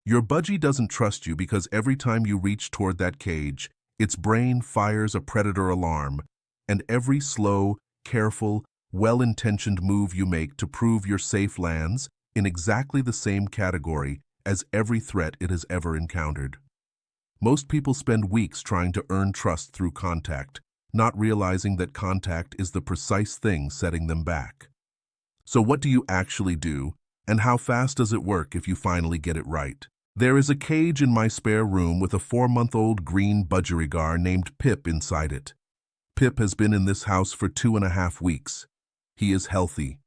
Your budgie doesn't trust you because every time you reach toward that cage, its brain fires a predator alarm, and every slow, careful, well-intentioned move you make to prove you're safe lands in exactly the same category as every threat it has ever encountered. Most people spend weeks trying to earn trust through contact, not realizing that contact is the precise thing setting them back. So what do you actually do, and how fast does it work if you finally get it right? There is a cage in my spare room with a 4-month-old green budgerigar named Pip inside it. Pip has been in this house for 2.5 weeks. He is healthy.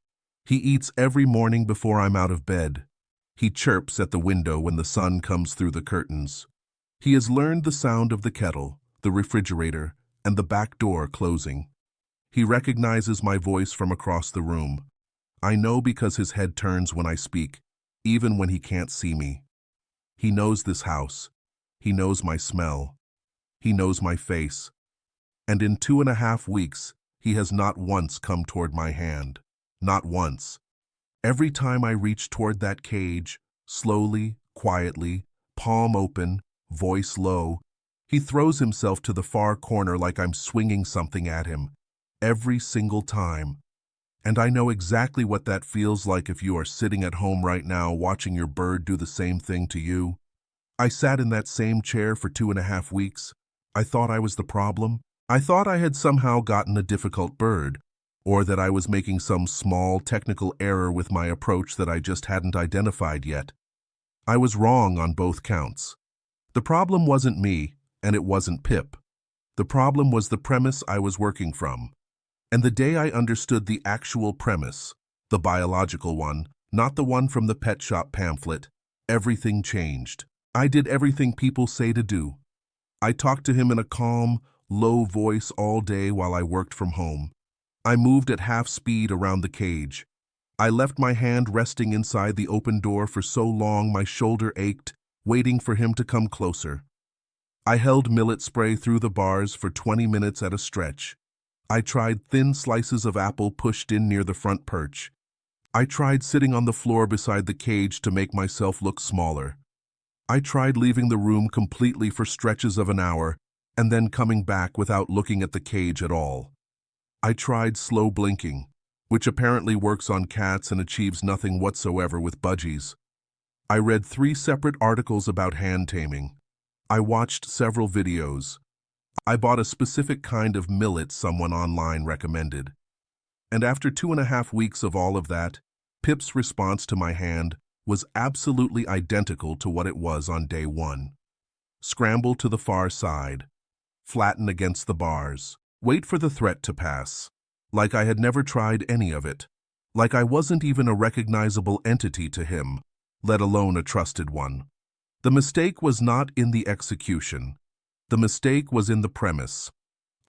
He eats every morning before I'm out of bed. He chirps at the window when the sun comes through the curtains. He has learned the sound of the kettle, the refrigerator, and the back door closing. He recognizes my voice from across the room. I know because his head turns when I speak, even when he can't see me. He knows this house. He knows my smell. He knows my face. And in 2.5 weeks, he has not once come toward my hand. Not once. Every time I reach toward that cage, slowly, quietly, palm open, voice low, he throws himself to the far corner like I'm swinging something at him. Every single time. And I know exactly what that feels like if you are sitting at home right now watching your bird do the same thing to you. I sat in that same chair for 2.5 weeks. I thought I was the problem. I thought I had somehow gotten a difficult bird, or that I was making some small technical error with my approach that I just hadn't identified yet. I was wrong on both counts. The problem wasn't me, and it wasn't Pip. The problem was the premise I was working from. And the day I understood the actual premise, the biological one, not the one from the pet shop pamphlet, everything changed. I did everything people say to do. I talked to him in a calm, low voice all day while I worked from home. I moved at half speed around the cage. I left my hand resting inside the open door for so long my shoulder ached, waiting for him to come closer. I held millet spray through the bars for 20 minutes at a stretch. I tried thin slices of apple pushed in near the front perch. I tried sitting on the floor beside the cage to make myself look smaller. I tried leaving the room completely for stretches of an hour and then coming back without looking at the cage at all. I tried slow blinking, which apparently works on cats and achieves nothing whatsoever with budgies. I read 3 separate articles about hand taming. I watched several videos. I bought a specific kind of millet someone online recommended. And after 2.5 weeks of all of that, Pip's response to my hand was absolutely identical to what it was on day 1. Scramble to the far side. Flatten against the bars. Wait for the threat to pass. Like I had never tried any of it. Like I wasn't even a recognizable entity to him, let alone a trusted one. The mistake was not in the execution. The mistake was in the premise.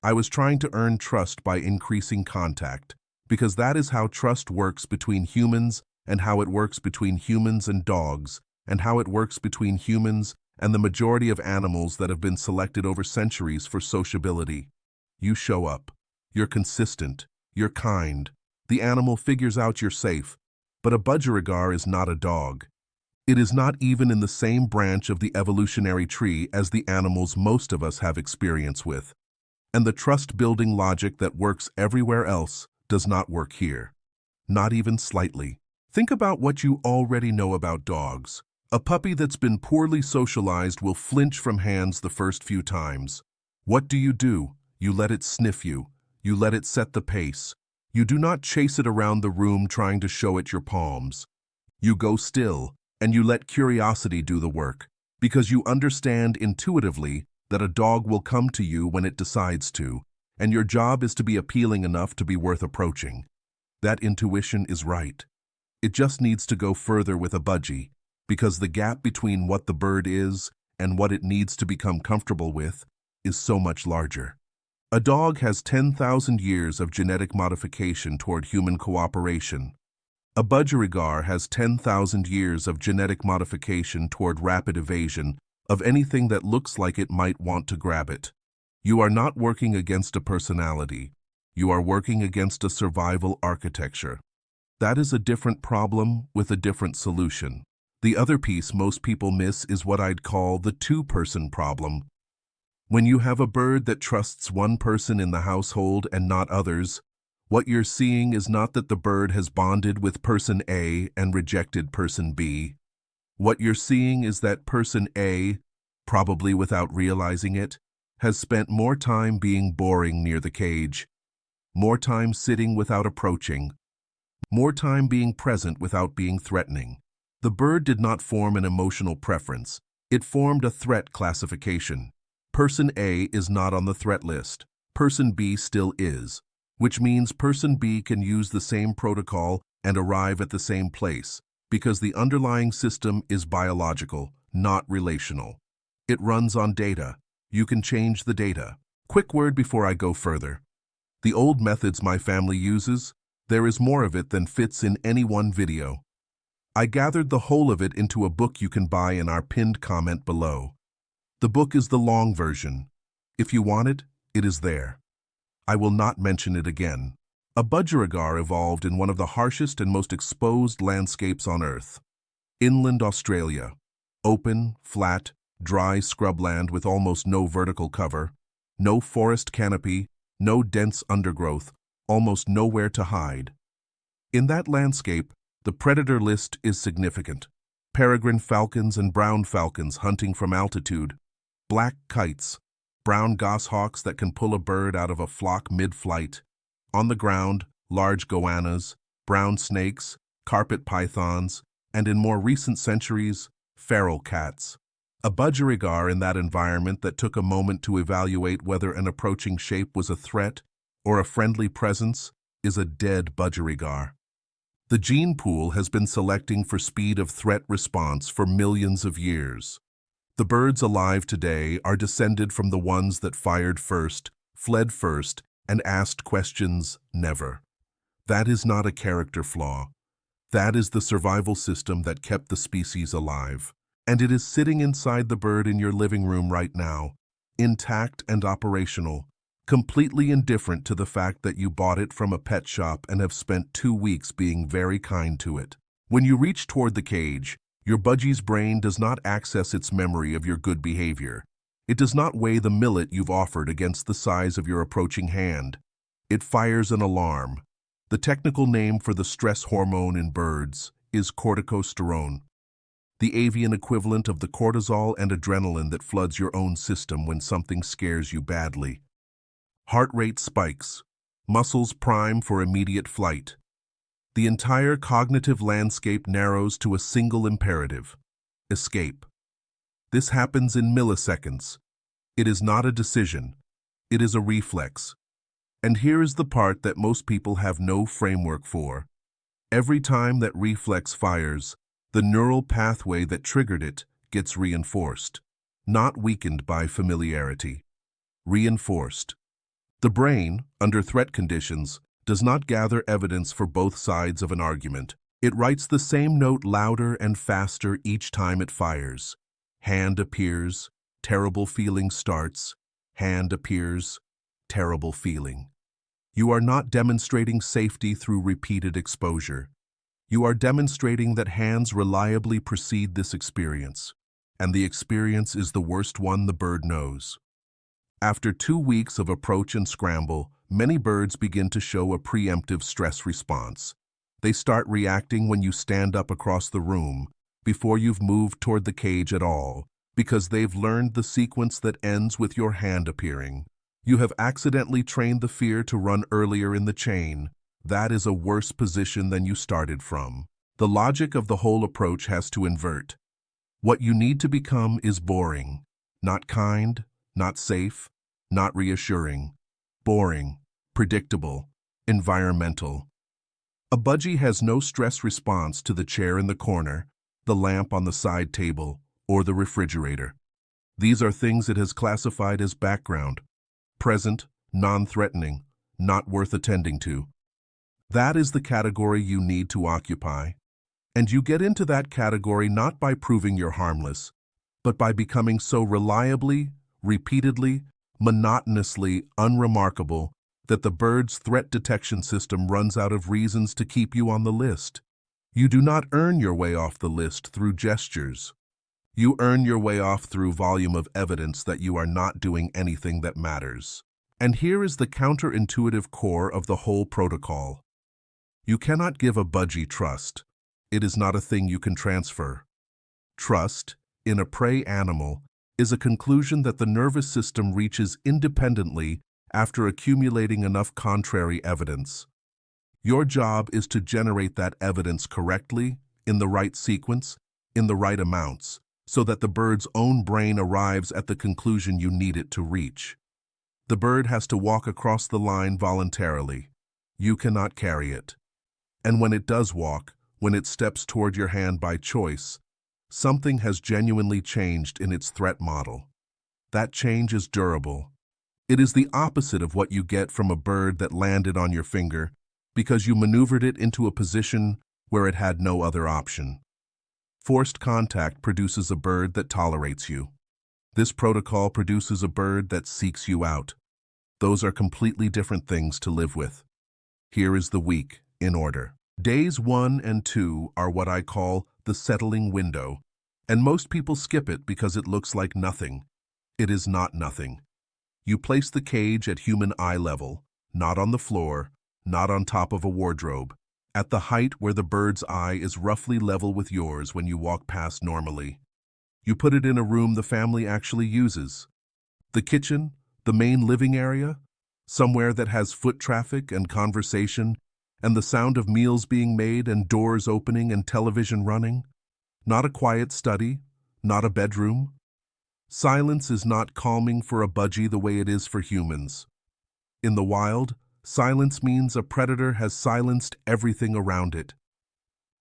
I was trying to earn trust by increasing contact, because that is how trust works between humans and how it works between humans and dogs, and how it works between humans and the majority of animals that have been selected over centuries for sociability. You show up. You're consistent. You're kind. The animal figures out you're safe. But a budgerigar is not a dog. It is not even in the same branch of the evolutionary tree as the animals most of us have experience with. And the trust-building logic that works everywhere else does not work here. Not even slightly. Think about what you already know about dogs. A puppy that's been poorly socialized will flinch from hands the first few times. What do? You let it sniff you. You let it set the pace. You do not chase it around the room trying to show it your palms. You go still, and you let curiosity do the work, because you understand intuitively that a dog will come to you when it decides to, and your job is to be appealing enough to be worth approaching. That intuition is right. It just needs to go further with a budgie, because the gap between what the bird is and what it needs to become comfortable with is so much larger. A dog has 10,000 years of genetic modification toward human cooperation. A budgerigar has 10,000 years of genetic modification toward rapid evasion of anything that looks like it might want to grab it. You are not working against a personality. You are working against a survival architecture. That is a different problem with a different solution. The other piece most people miss is what I'd call the two-person problem. When you have a bird that trusts one person in the household and not others, what you're seeing is not that the bird has bonded with person A and rejected person B. What you're seeing is that person A, probably without realizing it, has spent more time being boring near the cage, more time sitting without approaching, more time being present without being threatening. The bird did not form an emotional preference. It formed a threat classification. Person A is not on the threat list. Person B still is, which means person B can use the same protocol and arrive at the same place, because the underlying system is biological, not relational. It runs on data. You can change the data. Quick word before I go further. The old methods my family uses, there is more of it than fits in any one video. I gathered the whole of it into a book you can buy in our pinned comment below. The book is the long version. If you want it, it is there. I will not mention it again. A budgerigar evolved in one of the harshest and most exposed landscapes on Earth. Inland Australia. Open, flat, dry scrubland with almost no vertical cover, no forest canopy, no dense undergrowth, almost nowhere to hide. In that landscape, the predator list is significant. Peregrine falcons and brown falcons hunting from altitude, black kites, brown goshawks that can pull a bird out of a flock mid-flight. On the ground, large goannas, brown snakes, carpet pythons, and in more recent centuries, feral cats. A budgerigar in that environment that took a moment to evaluate whether an approaching shape was a threat or a friendly presence is a dead budgerigar. The gene pool has been selecting for speed of threat response for millions of years. The birds alive today are descended from the ones that fired first, fled first, and asked questions never. That is not a character flaw. That is the survival system that kept the species alive. And it is sitting inside the bird in your living room right now, intact and operational, completely indifferent to the fact that you bought it from a pet shop and have spent 2 weeks being very kind to it. When you reach toward the cage, your Budgie's brain does not access its memory of your good behavior. It does not weigh the millet you've offered against the size of your approaching hand. It fires an alarm. The technical name for the stress hormone in birds is corticosterone, the avian equivalent of the cortisol and adrenaline that floods your own system when something scares you badly. Heart rate spikes, muscles prime for immediate flight. The entire cognitive landscape narrows to a single imperative: escape. This happens in milliseconds. It is not a decision. It is a reflex. And here is the part that most people have no framework for. Every time that reflex fires, the neural pathway that triggered it gets reinforced, not weakened by familiarity. Reinforced. The brain, under threat conditions, does not gather evidence for both sides of an argument. It writes the same note louder and faster each time it fires. Hand appears, terrible feeling starts. Hand appears, terrible feeling. You are not demonstrating safety through repeated exposure. You are demonstrating that hands reliably precede this experience, and the experience is the worst one the bird knows. After 2 weeks of approach and scramble, many birds begin to show a preemptive stress response. They start reacting when you stand up across the room, before you've moved toward the cage at all, because they've learned the sequence that ends with your hand appearing. You have accidentally trained the fear to run earlier in the chain. That is a worse position than you started from. The logic of the whole approach has to invert. What you need to become is boring, not kind, not safe, not reassuring. Boring, predictable, environmental. A budgie has no stress response to the chair in the corner, the lamp on the side table, or the refrigerator. These are things it has classified as background, present, non-threatening, not worth attending to. That is the category you need to occupy. And you get into that category not by proving you're harmless, but by becoming so reliably, repeatedly, monotonously unremarkable that the bird's threat detection system runs out of reasons to keep you on the list. You do not earn your way off the list through gestures. You earn your way off through volume of evidence that you are not doing anything that matters. And here is the counterintuitive core of the whole protocol. You cannot give a budgie trust. It is not a thing you can transfer. Trust, in a prey animal, is a conclusion that the nervous system reaches independently after accumulating enough contrary evidence. Your job is to generate that evidence correctly, in the right sequence, in the right amounts, so that the bird's own brain arrives at the conclusion you need it to reach. The bird has to walk across the line voluntarily. You cannot carry it. And when it does walk, when it steps toward your hand by choice, something has genuinely changed in its threat model. That change is durable. It is the opposite of what you get from a bird that landed on your finger because you maneuvered it into a position where it had no other option. Forced contact produces a bird that tolerates you. This protocol produces a bird that seeks you out. Those are completely different things to live with. Here is the week, in order. Days 1 and 2 are what I call the settling window, and most people skip it because it looks like nothing. It is not nothing. You place the cage at human eye level, not on the floor, not on top of a wardrobe, at the height where the bird's eye is roughly level with yours when you walk past normally. You put it in a room the family actually uses. The kitchen, the main living area, somewhere that has foot traffic and conversation and the sound of meals being made and doors opening and television running. Not a quiet study, not a bedroom. Silence is not calming for a budgie the way it is for humans. In the wild, silence means a predator has silenced everything around it.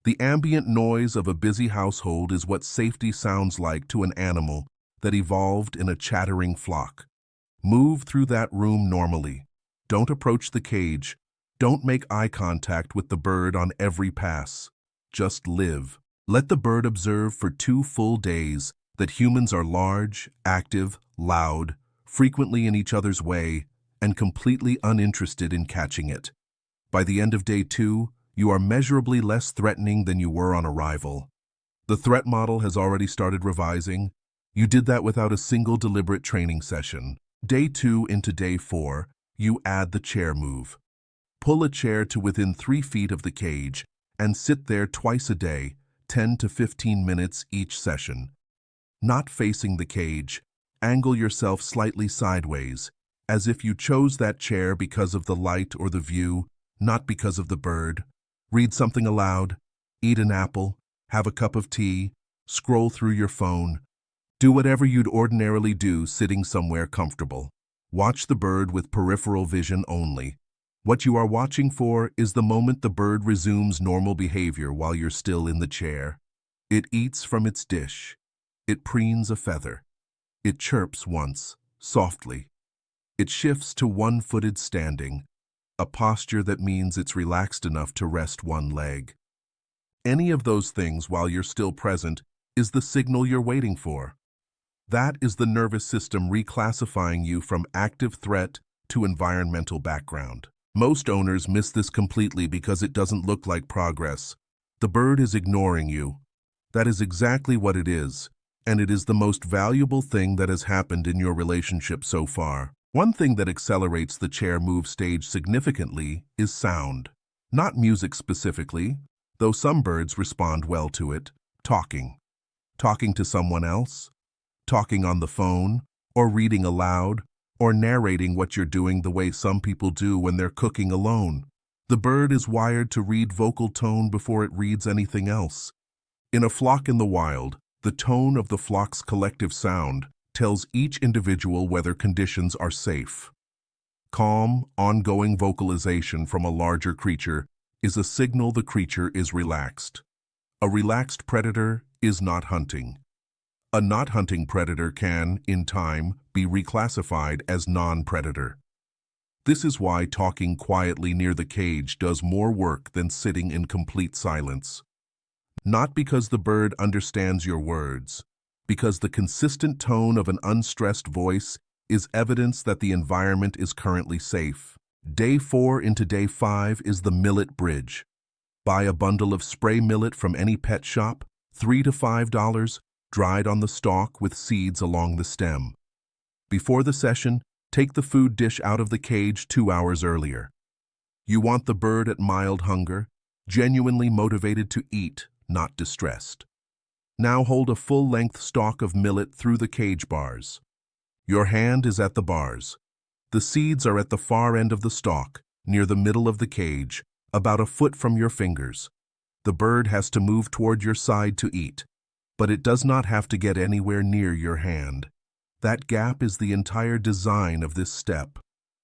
The ambient noise of a busy household is what safety sounds like to an animal that evolved in a chattering flock. Move through that room normally. Don't approach the cage. Don't make eye contact with the bird on every pass. Just live. Let the bird observe for 2 full days that humans are large, active, loud, frequently in each other's way, and completely uninterested in catching it. By the end of day 2, you are measurably less threatening than you were on arrival. The threat model has already started revising. You did that without a single deliberate training session. Day 2 into day 4, you add the chair move. Pull a chair to within 3 feet of the cage and sit there twice a day, 10 to 15 minutes each session. Not facing the cage, angle yourself slightly sideways, as if you chose that chair because of the light or the view, not because of the bird. Read something aloud, eat an apple, have a cup of tea, scroll through your phone. Do whatever you'd ordinarily do sitting somewhere comfortable. Watch the bird with peripheral vision only. What you are watching for is the moment the bird resumes normal behavior while you're still in the chair. It eats from its dish. It preens a feather. It chirps once, softly. It shifts to one-footed standing, a posture that means it's relaxed enough to rest one leg. Any of those things while you're still present is the signal you're waiting for. That is the nervous system reclassifying you from active threat to environmental background. Most owners miss this completely because it doesn't look like progress. The bird is ignoring you. That is exactly what it is, and it is the most valuable thing that has happened in your relationship so far. One thing that accelerates the chair move stage significantly is sound. Not music specifically, though some birds respond well to it. Talking. Talking to someone else. Talking on the phone, or reading aloud, or narrating what you're doing the way some people do when they're cooking alone. The bird is wired to read vocal tone before it reads anything else. In a flock in the wild, the tone of the flock's collective sound tells each individual whether conditions are safe. Calm, ongoing vocalization from a larger creature is a signal the creature is relaxed. A relaxed predator is not hunting. A not hunting predator can, in time, be reclassified as non-predator. This is why talking quietly near the cage does more work than sitting in complete silence. Not because the bird understands your words, because the consistent tone of an unstressed voice is evidence that the environment is currently safe. Day 4 into day 5 is the millet bridge. Buy a bundle of spray millet from any pet shop, $3 to $5, dried on the stalk with seeds along the stem. Before the session, take the food dish out of the cage 2 hours earlier. You want the bird at mild hunger, genuinely motivated to eat, not distressed. Now hold a full-length stalk of millet through the cage bars. Your hand is at the bars. The seeds are at the far end of the stalk, near the middle of the cage, about a foot from your fingers. The bird has to move toward your side to eat, but it does not have to get anywhere near your hand. That gap is the entire design of this step.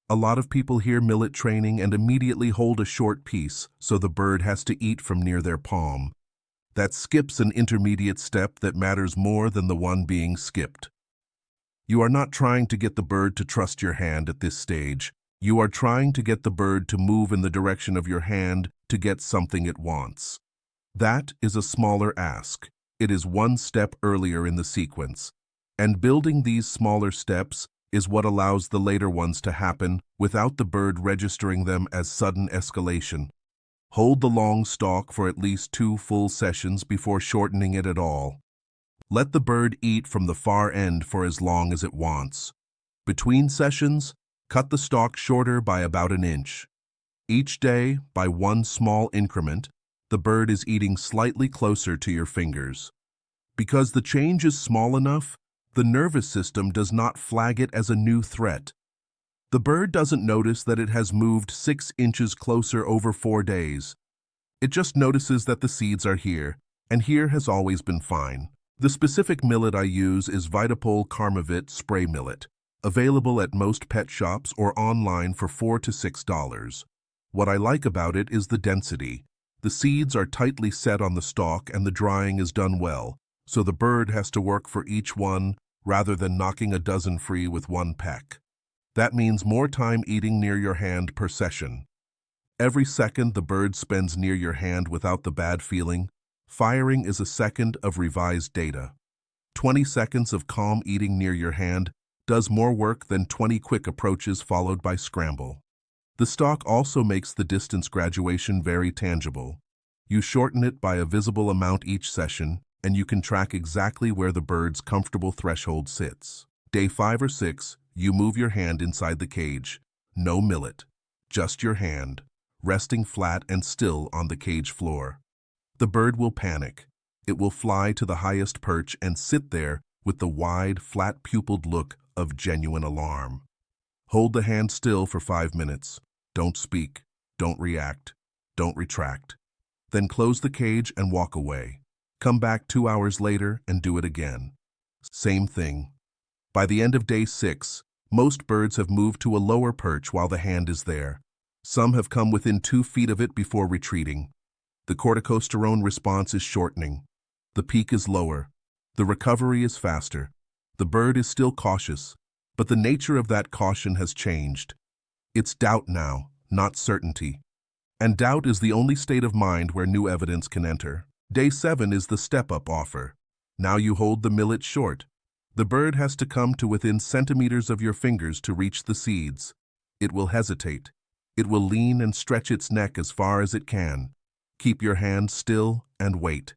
A lot of people hear millet training and immediately hold a short piece, so the bird has to eat from near their palm. That skips an intermediate step that matters more than the one being skipped. You are not trying to get the bird to trust your hand at this stage. You are trying to get the bird to move in the direction of your hand to get something it wants. That is a smaller ask. It is one step earlier in the sequence. And building these smaller steps is what allows the later ones to happen without the bird registering them as sudden escalation. Hold the long stalk for at least 2 full sessions before shortening it at all. Let the bird eat from the far end for as long as it wants. Between sessions, cut the stalk shorter by about an inch. Each day, by one small increment, the bird is eating slightly closer to your fingers. Because the change is small enough, the nervous system does not flag it as a new threat. The bird doesn't notice that it has moved 6 inches closer over 4 days. It just notices that the seeds are here, and here has always been fine. The specific millet I use is Vitapol Karmavit spray millet, available at most pet shops or online for $4 to $6. What I like about it is the density. The seeds are tightly set on the stalk and the drying is done well, so the bird has to work for each one rather than knocking a dozen free with one peck. That means more time eating near your hand per session. Every second the bird spends near your hand without the bad feeling, firing is a second of revised data. 20 seconds of calm eating near your hand does more work than 20 quick approaches followed by scramble. The stalk also makes the distance graduation very tangible. You shorten it by a visible amount each session, and you can track exactly where the bird's comfortable threshold sits. Day 5 or 6, you move your hand inside the cage. No millet, just your hand, resting flat and still on the cage floor. The bird will panic. It will fly to the highest perch and sit there with the wide, flat-pupilled look of genuine alarm. Hold the hand still for 5 minutes. Don't speak, don't react, don't retract. Then close the cage and walk away. Come back 2 hours later and do it again. Same thing. By the end of day 6, most birds have moved to a lower perch while the hand is there. Some have come within 2 feet of it before retreating. The corticosterone response is shortening. The peak is lower. The recovery is faster. The bird is still cautious, but the nature of that caution has changed. It's doubt now, not certainty. And doubt is the only state of mind where new evidence can enter. Day 7 is the step-up offer. Now you hold the millet short. The bird has to come to within centimeters of your fingers to reach the seeds. It will hesitate. It will lean and stretch its neck as far as it can. Keep your hand still and wait.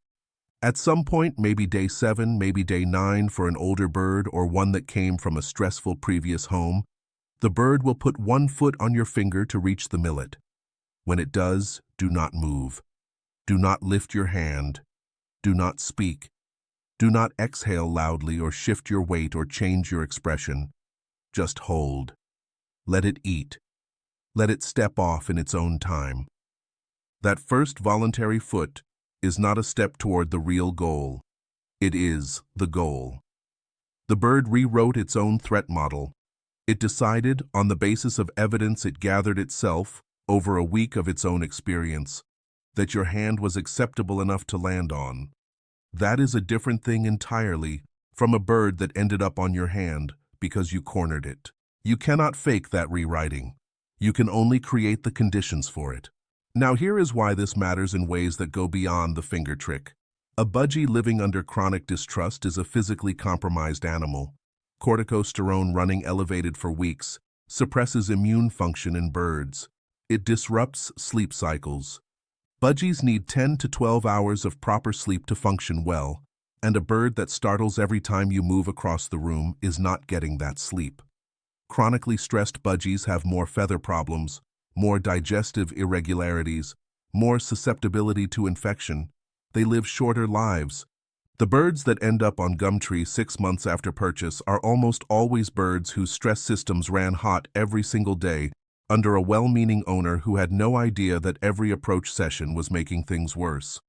At some point, maybe day 7, maybe day 9 for an older bird or one that came from a stressful previous home, the bird will put 1 foot on your finger to reach the millet. When it does, do not move. Do not lift your hand. Do not speak. Do not exhale loudly or shift your weight or change your expression. Just hold. Let it eat. Let it step off in its own time. That first voluntary foot is not a step toward the real goal. It is the goal. The bird rewrote its own threat model. It decided, on the basis of evidence it gathered itself over a week of its own experience, that your hand was acceptable enough to land on. That is a different thing entirely from a bird that ended up on your hand because you cornered it. You cannot fake that rewriting. You can only create the conditions for it. Now here is why this matters in ways that go beyond the finger trick. A budgie living under chronic distrust is a physically compromised animal. Corticosterone running elevated for weeks suppresses immune function in birds. It disrupts sleep cycles. Budgies need 10 to 12 hours of proper sleep to function well, and a bird that startles every time you move across the room is not getting that sleep. Chronically stressed budgies have more feather problems, more digestive irregularities, more susceptibility to infection. They live shorter lives. The birds that end up on Gumtree 6 months after purchase are almost always birds whose stress systems ran hot every single day under a well-meaning owner who had no idea that every approach session was making things worse.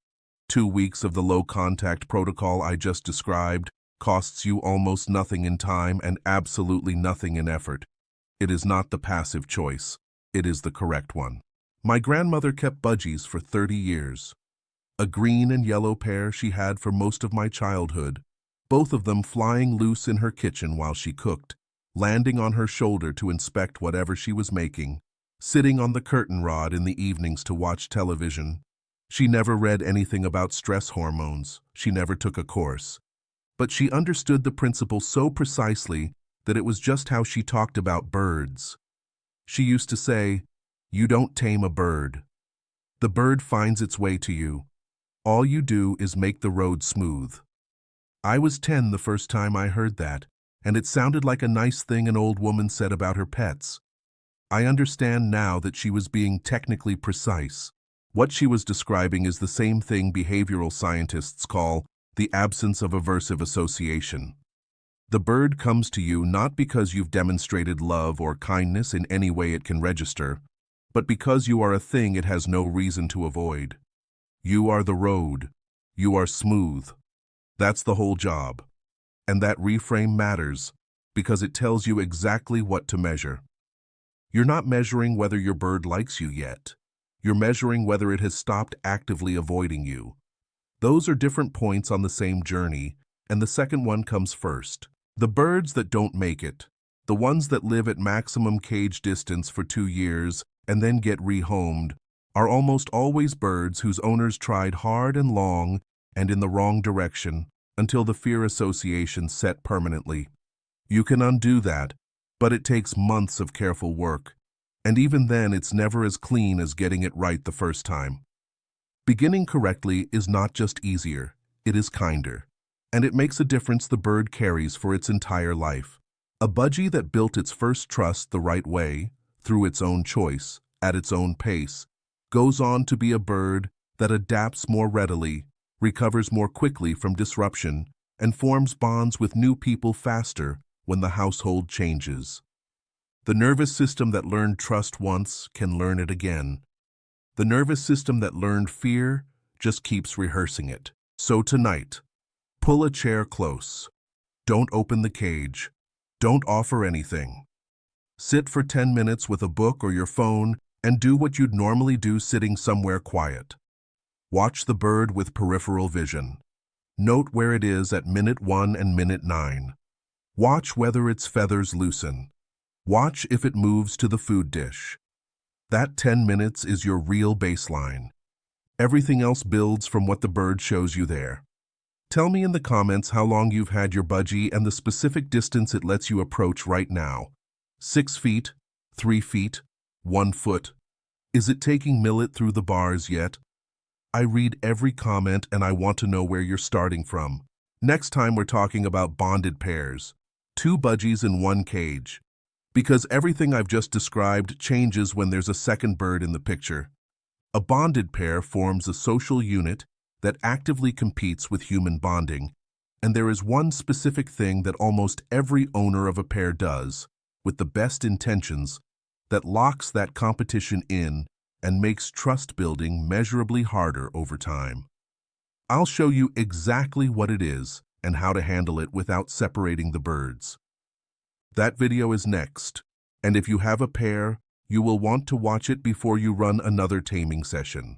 2 weeks of the low-contact protocol I just described costs you almost nothing in time and absolutely nothing in effort. It is not the passive choice. It is the correct one. My grandmother kept budgies for 30 years. A green and yellow pair she had for most of my childhood, both of them flying loose in her kitchen while she cooked, landing on her shoulder to inspect whatever she was making, sitting on the curtain rod in the evenings to watch television. She never read anything about stress hormones. She never took a course. But she understood the principle so precisely that it was just how she talked about birds. She used to say, "You don't tame a bird. The bird finds its way to you. All you do is make the road smooth." I was 10 the first time I heard that, and it sounded like a nice thing an old woman said about her pets. I understand now that she was being technically precise. What she was describing is the same thing behavioral scientists call the absence of aversive association. The bird comes to you not because you've demonstrated love or kindness in any way it can register, but because you are a thing it has no reason to avoid. You are the road. You are smooth. That's the whole job. And that reframe matters because it tells you exactly what to measure. You're not measuring whether your bird likes you yet. You're measuring whether it has stopped actively avoiding you. Those are different points on the same journey, and the second one comes first. The birds that don't make it, the ones that live at maximum cage distance for 2 years and then get rehomed, are almost always birds whose owners tried hard and long and in the wrong direction until the fear association set permanently. You can undo that, but it takes months of careful work, and even then it's never as clean as getting it right the first time. Beginning correctly is not just easier, it is kinder, and it makes a difference the bird carries for its entire life. A budgie that built its first trust the right way, through its own choice, at its own pace, goes on to be a bird that adapts more readily, recovers more quickly from disruption, and forms bonds with new people faster when the household changes. The nervous system that learned trust once can learn it again. The nervous system that learned fear just keeps rehearsing it. So tonight, pull a chair close. Don't open the cage. Don't offer anything. Sit for 10 minutes with a book or your phone and do what you'd normally do sitting somewhere quiet. Watch the bird with peripheral vision. Note where it is at minute 1 and minute 9. Watch whether its feathers loosen. Watch if it moves to the food dish. That 10 minutes is your real baseline. Everything else builds from what the bird shows you there. Tell me in the comments how long you've had your budgie and the specific distance it lets you approach right now. 6 feet, 3 feet, 1 foot. Is it taking millet through the bars yet? I read every comment and I want to know where you're starting from. Next time we're talking about bonded pairs. 2 budgies in 1 cage. Because everything I've just described changes when there's a second bird in the picture. A bonded pair forms a social unit that actively competes with human bonding, and there is one specific thing that almost every owner of a pair does, with the best intentions, that locks that competition in and makes trust building measurably harder over time. I'll show you exactly what it is and how to handle it without separating the birds. That video is next, and if you have a pair, you will want to watch it before you run another taming session.